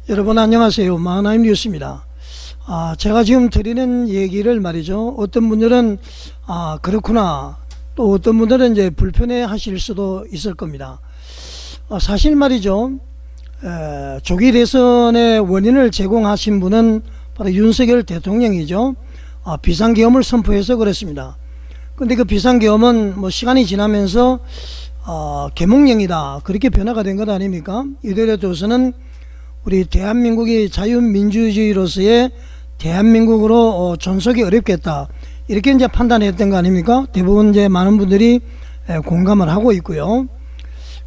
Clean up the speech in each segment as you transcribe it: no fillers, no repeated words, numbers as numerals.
여러분 안녕하세요. 마하나임 뉴스입니다. 제가 지금 드리는 얘기를 말이죠. 어떤 분들은 그렇구나, 또 어떤 분들은 이제 불편해 하실 수도 있을 겁니다. 사실 말이죠. 조기 대선의 원인을 제공하신 분은 바로 윤석열 대통령이죠. 비상계엄을 선포해서 그랬습니다. 근데 그 비상계엄은 뭐 시간이 지나면서 계몽령이다, 그렇게 변화가 된 것 아닙니까? 이들에 둬서는 우리 대한민국이 자유민주주의로서의 대한민국으로 존속이 어렵겠다, 이렇게 이제 판단했던 거 아닙니까? 대부분 이제 많은 분들이 공감을 하고 있고요.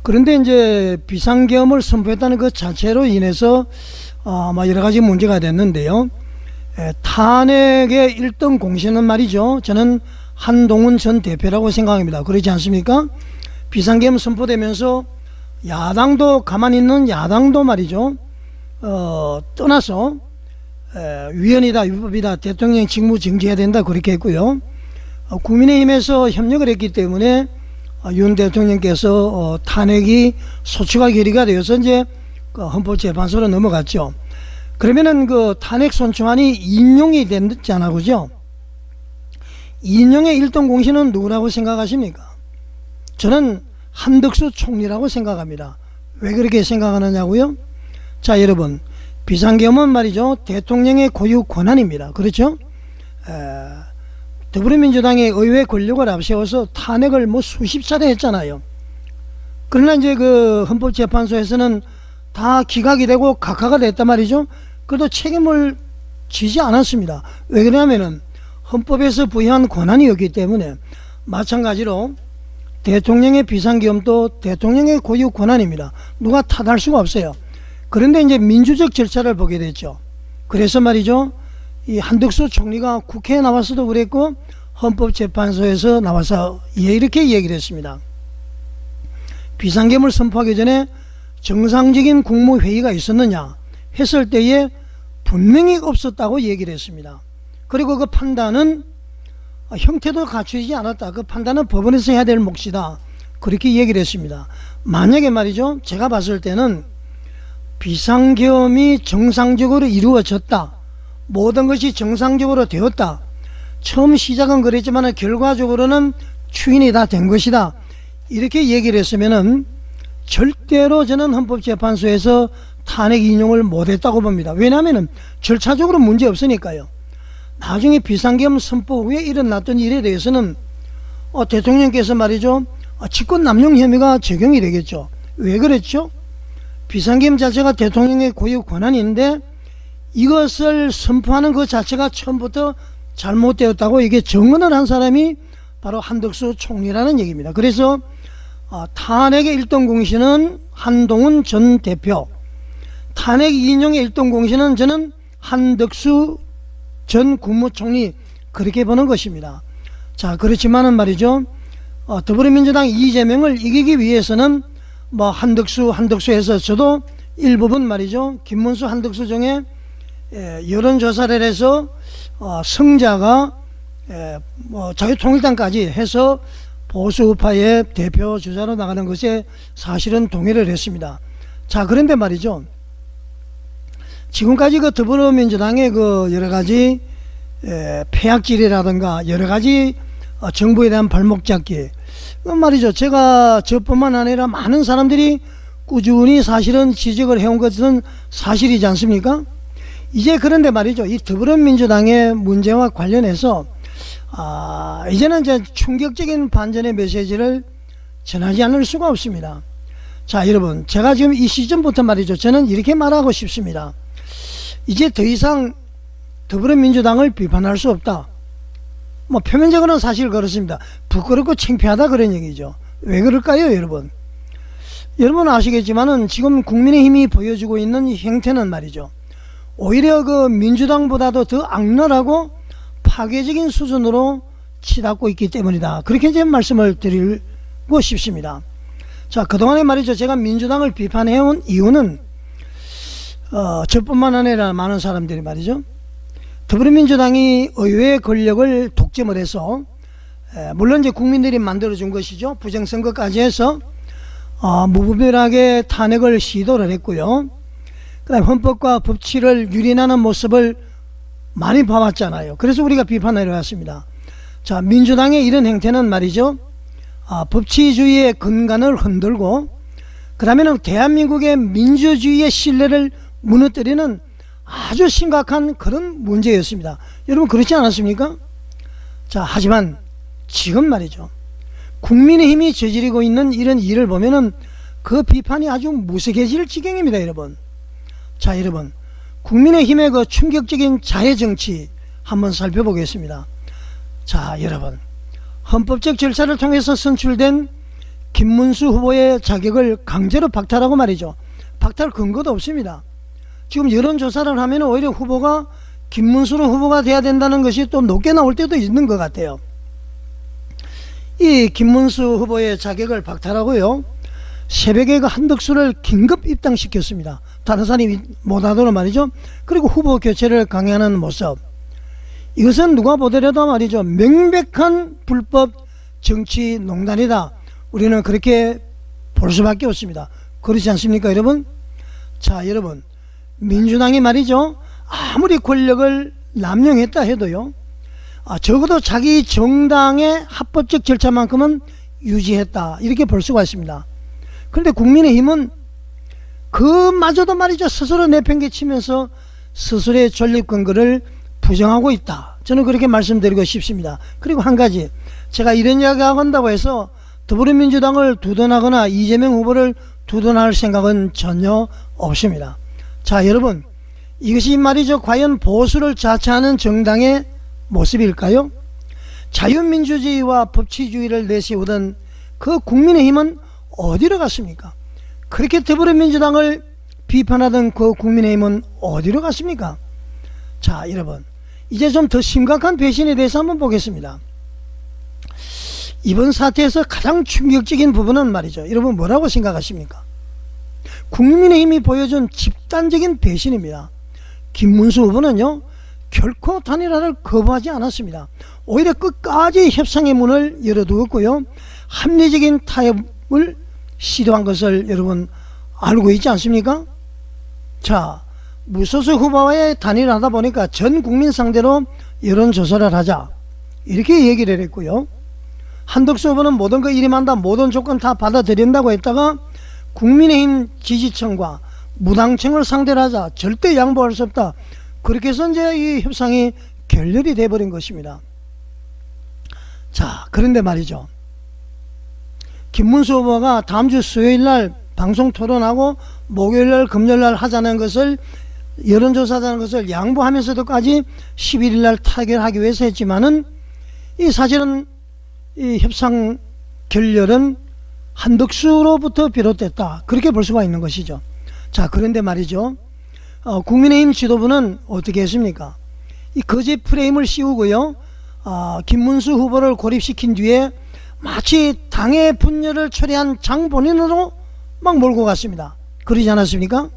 그런데 이제 비상계엄을 선포했다는 것 자체로 인해서 여러 가지 문제가 됐는데요. 탄핵의 1등 공신은 말이죠, 저는 한동훈 전 대표라고 생각합니다. 그렇지 않습니까? 비상계엄 선포되면서 야당도, 가만히 있는 야당도 말이죠, 떠나서 위헌이다, 위법이다, 대통령 직무 정지해야 된다, 그렇게 했고요. 국민의힘에서 협력을 했기 때문에 윤 대통령께서 탄핵이 소추가 결의가 되어서 이제 헌법재판소로 넘어갔죠. 그러면은 그 탄핵 소추안이 인용이 됐잖아, 그죠? 인용의 1등 공신은 누구라고 생각하십니까? 저는 한덕수 총리라고 생각합니다. 왜 그렇게 생각하느냐고요? 자, 여러분, 비상계엄은 말이죠, 대통령의 고유 권한입니다. 그렇죠? 더불어민주당의 의회 권력을 앞세워서 탄핵을 뭐 수십 차례 했잖아요. 그러나 이제 그 헌법재판소에서는 다 기각이 되고 각하가 됐단 말이죠. 그래도 책임을 지지 않았습니다. 왜 그러냐면은 헌법에서 부여한 권한이었기 때문에. 마찬가지로 대통령의 비상계엄도 대통령의 고유 권한입니다. 누가 탓할 수가 없어요. 그런데 이제 민주적 절차를 보게 됐죠. 그래서 말이죠, 이 한덕수 총리가 국회에 나와서도 그랬고 헌법재판소에서 나와서 이렇게 얘기를 했습니다. 비상계엄을 선포하기 전에 정상적인 국무회의가 있었느냐 했을 때에 분명히 없었다고 얘기를 했습니다. 그리고 그 판단은 형태도 갖추지 않았다, 그 판단은 법원에서 해야 될 몫이다, 그렇게 얘기를 했습니다. 만약에 말이죠, 제가 봤을 때는 비상계엄이 정상적으로 이루어졌다, 모든 것이 정상적으로 되었다, 처음 시작은 그랬지만 결과적으로는 추인이 다 된 것이다, 이렇게 얘기를 했으면은 절대로 저는 헌법재판소에서 탄핵 인용을 못했다고 봅니다. 왜냐하면 절차적으로 문제 없으니까요. 나중에 비상계엄 선포 후에 일어났던 일에 대해서는 대통령께서 말이죠, 직권남용 혐의가 적용이 되겠죠. 왜 그랬죠? 비상계엄 자체가 대통령의 고유 권한인데 이것을 선포하는 그 자체가 처음부터 잘못되었다고, 이게 정언을 한 사람이 바로 한덕수 총리라는 얘기입니다. 그래서 탄핵의 1등 공신은 한동훈 전 대표, 탄핵 인용의 1등 공신은 저는 한덕수 전 국무총리, 그렇게 보는 것입니다. 자, 그렇지만은 말이죠, 더불어민주당 이재명을 이기기 위해서는 뭐 한덕수 해서 저도 일부분 말이죠, 김문수 한덕수 중에 여론조사를 해서 성자가 자유통일당까지 해서 보수우파의 대표 주자로 나가는 것에 사실은 동의를 했습니다. 자, 그런데 말이죠, 지금까지 그 더불어민주당의 그 여러가지 폐악질이라든가 여러가지 정부에 대한 발목잡기, 말이죠, 제가 저뿐만 아니라 많은 사람들이 꾸준히 사실은 지적을 해온 것은 사실이지 않습니까? 이제 그런데 말이죠, 이 더불어민주당의 문제와 관련해서 이제는 이제 충격적인 반전의 메시지를 전하지 않을 수가 없습니다. 자, 여러분, 제가 지금 이 시점부터 말이죠, 저는 이렇게 말하고 싶습니다. 이제 더 이상 더불어민주당을 비판할 수 없다. 뭐 표면적으로는 사실 그렇습니다. 부끄럽고 창피하다, 그런 얘기죠. 왜 그럴까요, 여러분? 여러분 아시겠지만은 지금 국민의힘이 보여주고 있는 형태는 말이죠, 오히려 그 민주당보다도 더 악랄하고 파괴적인 수준으로 치닫고 있기 때문이다, 그렇게 이제 말씀을 드리고 싶습니다. 자, 그동안에 말이죠, 제가 민주당을 비판해온 이유는 저뿐만 아니라 많은 사람들이 말이죠, 더불어민주당이 의회 권력을 독점을 해서 물론 이제 국민들이 만들어준 것이죠. 부정선거까지 해서 무분별하게 탄핵을 시도를 했고요. 그다음에 헌법과 법치를 유린하는 모습을 많이 봐왔잖아요. 그래서 우리가 비판을 해왔습니다. 자, 민주당의 이런 행태는 말이죠, 법치주의의 근간을 흔들고 그 다음에는 대한민국의 민주주의의 신뢰를 무너뜨리는 아주 심각한 그런 문제였습니다. 여러분 그렇지 않았습니까? 자, 하지만 지금 말이죠, 국민의힘이 저지르고 있는 이런 일을 보면은 그 비판이 아주 무색해질 지경입니다, 여러분. 자, 여러분, 국민의힘의 그 충격적인 자해 정치 한번 살펴보겠습니다. 자, 여러분, 헌법적 절차를 통해서 선출된 김문수 후보의 자격을 강제로 박탈하고 말이죠, 박탈 근거도 없습니다. 지금 여론조사를 하면 오히려 후보가 김문수 후보가 돼야 된다는 것이 또 높게 나올 때도 있는 것 같아요. 이 김문수 후보의 자격을 박탈하고요, 새벽에 그 한덕수를 긴급 입당시켰습니다. 다른 사람이 못하도록 말이죠. 그리고 후보 교체를 강요하는 모습, 이것은 누가 보더라도 말이죠, 명백한 불법 정치 농단이다. 우리는 그렇게 볼 수밖에 없습니다. 그렇지 않습니까, 여러분? 자, 여러분, 민주당이 말이죠, 아무리 권력을 남용했다 해도요, 적어도 자기 정당의 합법적 절차만큼은 유지했다, 이렇게 볼 수가 있습니다. 그런데 국민의힘은 그마저도 말이죠, 스스로 내팽개치면서 스스로의 존립 근거를 부정하고 있다. 저는 그렇게 말씀드리고 싶습니다. 그리고 한 가지, 제가 이런 이야기 한다고 해서 더불어민주당을 두둔하거나 이재명 후보를 두둔할 생각은 전혀 없습니다. 자, 여러분, 이것이 말이죠, 과연 보수를 자처하는 정당의 모습일까요? 자유민주주의와 법치주의를 내세우던 그 국민의힘은 어디로 갔습니까? 그렇게 더불어민주당을 비판하던 그 국민의힘은 어디로 갔습니까? 자, 여러분, 이제 좀 더 심각한 배신에 대해서 한번 보겠습니다. 이번 사태에서 가장 충격적인 부분은 말이죠, 여러분 뭐라고 생각하십니까? 국민의힘이 보여준 집단적인 배신입니다. 김문수 후보는요, 결코 단일화를 거부하지 않았습니다. 오히려 끝까지 협상의 문을 열어두었고요, 합리적인 타협을 시도한 것을 여러분 알고 있지 않습니까? 자, 무소속 후보와의 단일을 하다 보니까 전 국민 상대로 여론조사를 하자, 이렇게 얘기를 했고요, 한덕수 후보는 모든 거 일임한다, 모든 조건 다 받아들인다고 했다가 국민의힘 지지층과 무당층을 상대로 하자, 절대 양보할 수 없다, 그렇게 해서 이제 이 협상이 결렬이 돼버린 것입니다. 자, 그런데 말이죠, 김문수 후보가 다음 주 수요일날 방송 토론하고 목요일날 금요일날 하자는 것을, 여론조사하자는 것을 양보하면서도까지 11일날 타결하기 위해서 했지만은, 이 사실은 이 협상 결렬은 한덕수로부터 비롯됐다, 그렇게 볼 수가 있는 것이죠. 자, 그런데 말이죠, 국민의힘 지도부는 어떻게 했습니까? 이 거짓 프레임을 씌우고요, 김문수 후보를 고립시킨 뒤에 마치 당의 분열을 초래한 장본인으로 막 몰고 갔습니다. 그러지 않았습니까?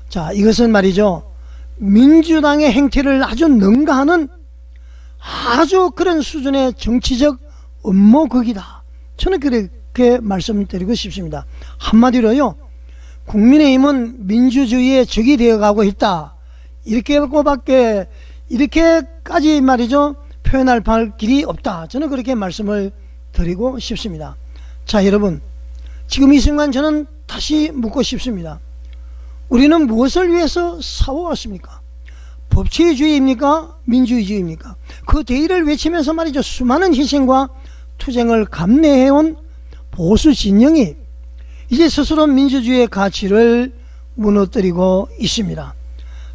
자, 이것은 말이죠, 민주당의 행태를 아주 능가하는 아주 그런 수준의 정치적 음모극이다. 저는 그렇게 말씀드리고 싶습니다. 한마디로요, 국민의힘은 민주주의의 적이 되어가고 있다, 이렇게까지 말이죠, 표현할 길이 없다. 저는 그렇게 말씀을 드리고 싶습니다. 자, 여러분, 지금 이 순간 저는 다시 묻고 싶습니다. 우리는 무엇을 위해서 싸워왔습니까? 법치주의입니까? 민주주의입니까? 그 대의를 외치면서 말이죠, 수많은 희생과 투쟁을 감내해온 보수 진영이 이제 스스로 민주주의의 가치를 무너뜨리고 있습니다.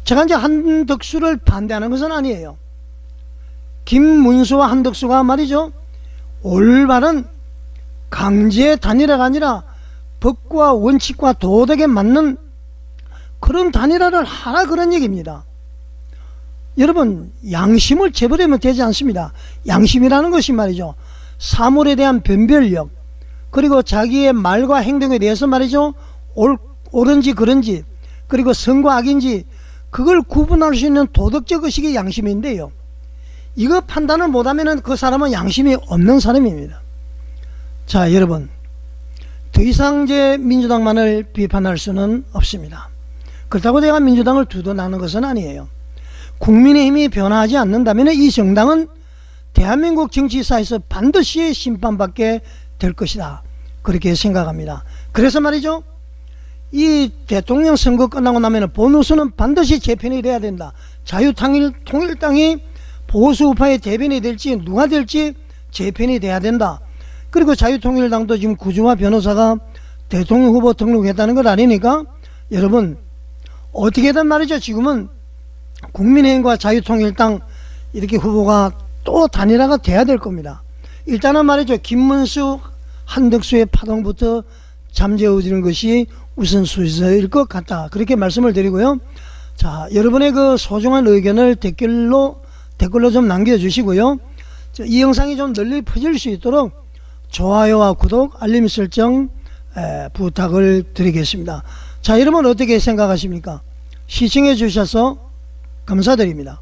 제가 이제 한덕수를 반대하는 것은 아니에요. 김문수와 한덕수가 말이죠, 올바른 강제 단일화가 아니라 법과 원칙과 도덕에 맞는 그런 단일화를 하라, 그런 얘기입니다. 여러분, 양심을 재버리면 되지 않습니다. 양심이라는 것이 말이죠, 사물에 대한 변별력, 그리고 자기의 말과 행동에 대해서 말이죠, 옳은지 그른지, 그리고 선과 악인지 그걸 구분할 수 있는 도덕적 의식이 양심인데요, 이거 판단을 못하면 그 사람은 양심이 없는 사람입니다. 자, 여러분, 더 이상 이제 민주당만을 비판할 수는 없습니다. 그렇다고 내가 민주당을 두둔하는 것은 아니에요. 국민의힘이 변화하지 않는다면 이 정당은 대한민국 정치사에서 반드시 심판받게 될 것이다. 그렇게 생각합니다. 그래서 말이죠. 이 대통령 선거 끝나고 나면 보수는 반드시 재편이 돼야 된다. 자유통일당이 보수우파의 대변이 될지 누가 될지 재편이 돼야 된다. 그리고 자유통일당도 지금 구주화 변호사가 대통령 후보 등록했다는 것 아니니까 여러분 어떻게든 말이죠. 지금은 국민의힘과 자유통일당 이렇게 후보가 또 단일화가 돼야 될 겁니다. 일단은 말이죠. 김문수, 한덕수의 파동부터 잠재워지는 것이 우선순위일 것 같다. 그렇게 말씀을 드리고요. 자, 여러분의 그 소중한 의견을 댓글로 좀 남겨주시고요. 이 영상이 좀 널리 퍼질 수 있도록 좋아요와 구독, 알림 설정 부탁을 드리겠습니다. 자, 여러분 어떻게 생각하십니까? 시청해 주셔서 감사드립니다.